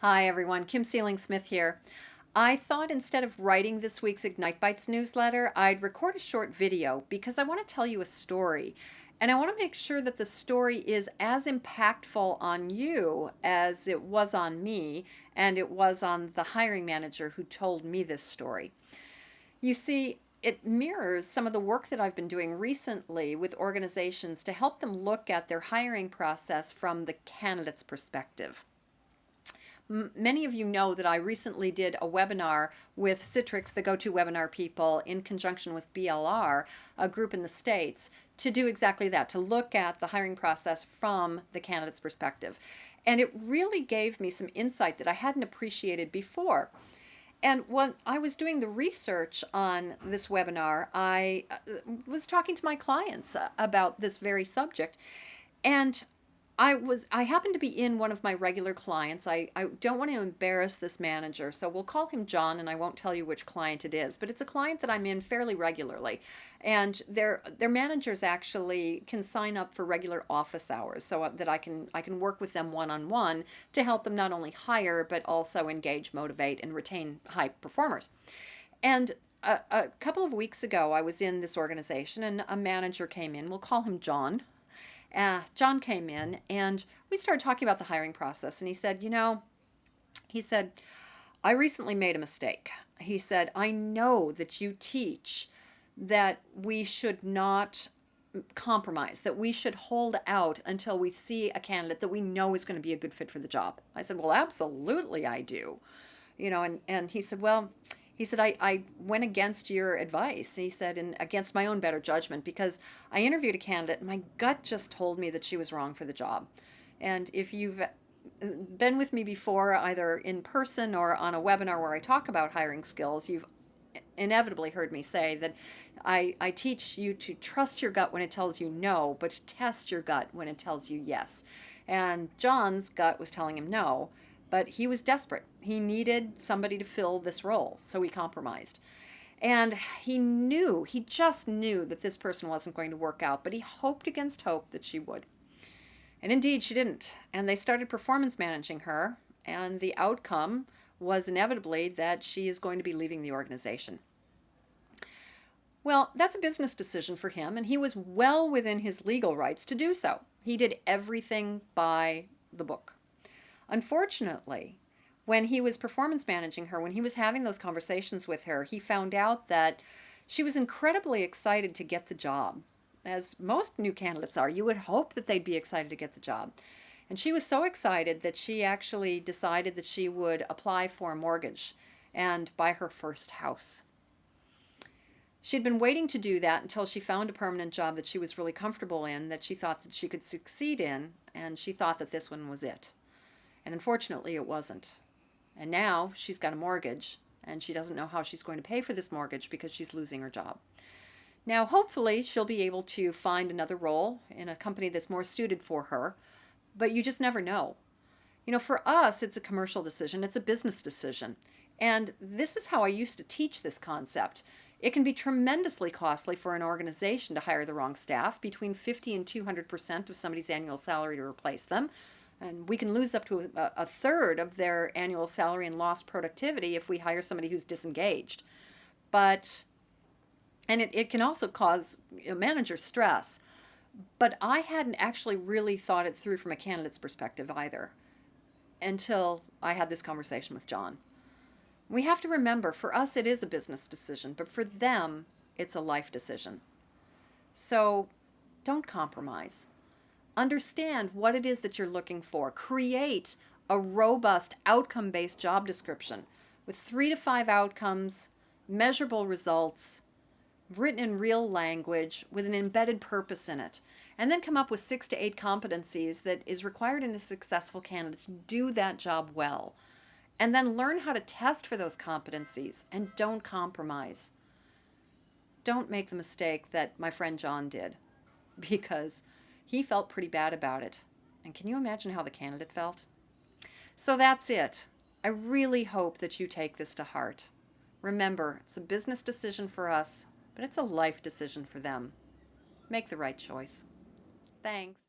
Hi, everyone. Kim Sealing Smith here. I thought instead of writing this week's Ignite Bites newsletter, I'd record a short video because I want to tell you a story. And I want to make sure that the story is as impactful on you as it was on me and it was on the hiring manager who told me this story. You see, it mirrors some of the work that I've been doing recently with organizations to help them look at their hiring process from the candidate's perspective. Many of you know that I recently did a webinar with Citrix, the GoToWebinar people, in conjunction with BLR, a group in the States, to do exactly that, to look at the hiring process from the candidate's perspective. And it really gave me some insight that I hadn't appreciated before. And when I was doing the research on this webinar, I was talking to my clients about this very subject. And I happened to be in one of my regular clients. I don't want to embarrass this manager, so we'll call him John, and I won't tell you which client it is, but it's a client that I'm in fairly regularly. And their managers actually can sign up for regular office hours so that I can work with them one-on-one to help them not only hire but also engage, motivate, and retain high performers. And a couple of weeks ago, I was in this organization and a manager came in. We'll call him John. John came in and we started talking about the hiring process. And he said, he said, I recently made a mistake. He said, I know that you teach that we should not compromise, that we should hold out until we see a candidate that we know is going to be a good fit for the job. I said, well, absolutely I do. And he said, well, he said, I went against your advice. He said, and against my own better judgment, because I interviewed a candidate and my gut just told me that she was wrong for the job. And if you've been with me before, either in person or on a webinar where I talk about hiring skills, you've inevitably heard me say that I teach you to trust your gut when it tells you no, but to test your gut when it tells you yes. And John's gut was telling him no, but he was desperate. He needed somebody to fill this role, so he compromised. And he just knew that this person wasn't going to work out, but he hoped against hope that she would. And indeed, she didn't. And they started performance managing her, and the outcome was inevitably that she is going to be leaving the organization. Well, that's a business decision for him, and he was well within his legal rights to do so. He did everything by the book. Unfortunately, when he was performance managing her, when he was having those conversations with her, he found out that she was incredibly excited to get the job. As most new candidates are, you would hope that they'd be excited to get the job. And she was so excited that she actually decided that she would apply for a mortgage and buy her first house. She'd been waiting to do that until she found a permanent job that she was really comfortable in, that she thought that she could succeed in, and she thought that this one was it. And unfortunately, it wasn't. And now she's got a mortgage, and she doesn't know how she's going to pay for this mortgage because she's losing her job. Now, hopefully, she'll be able to find another role in a company that's more suited for her, but you just never know. For us, it's a commercial decision, it's a business decision. And this is how I used to teach this concept. It can be tremendously costly for an organization to hire the wrong staff, between 50 and 200% of somebody's annual salary to replace them. And we can lose up to a third of their annual salary and lost productivity if we hire somebody who's disengaged. And it can also cause manager stress. But I hadn't actually really thought it through from a candidate's perspective either until I had this conversation with John. We have to remember, for us, it is a business decision, but for them, it's a life decision. So don't compromise. Understand what it is that you're looking for. Create a robust outcome-based job description with 3 to 5 outcomes, measurable results, written in real language with an embedded purpose in it. And then come up with 6 to 8 competencies that is required in a successful candidate to do that job well. And then learn how to test for those competencies and don't compromise. Don't make the mistake that my friend John did, because he felt pretty bad about it. And can you imagine how the candidate felt? So that's it. I really hope that you take this to heart. Remember, it's a business decision for us, but it's a life decision for them. Make the right choice. Thanks.